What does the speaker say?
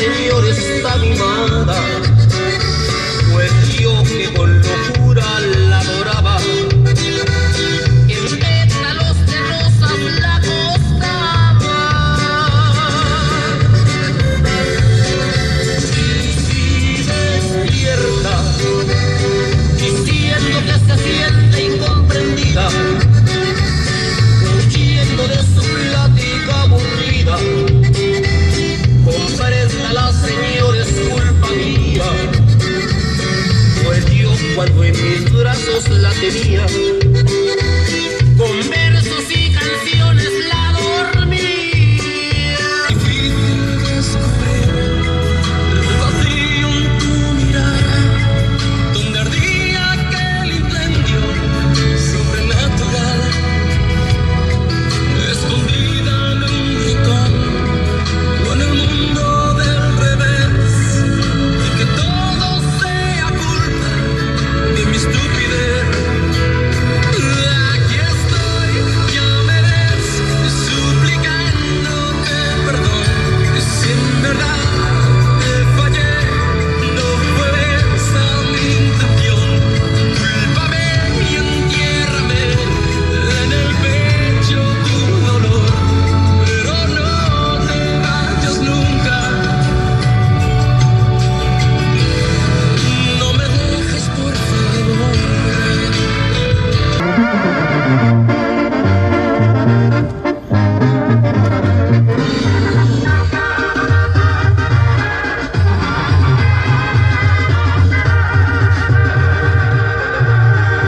señor está mimada, pues yo que con locura la adoraba, en pétalos de rosas la acostaba. Y si despierta, diciendo que se siente incomprendida, huyendo de su plática aburrida, compréndala, señor, es culpa mía, pues yo cuando en mis brazos la tenía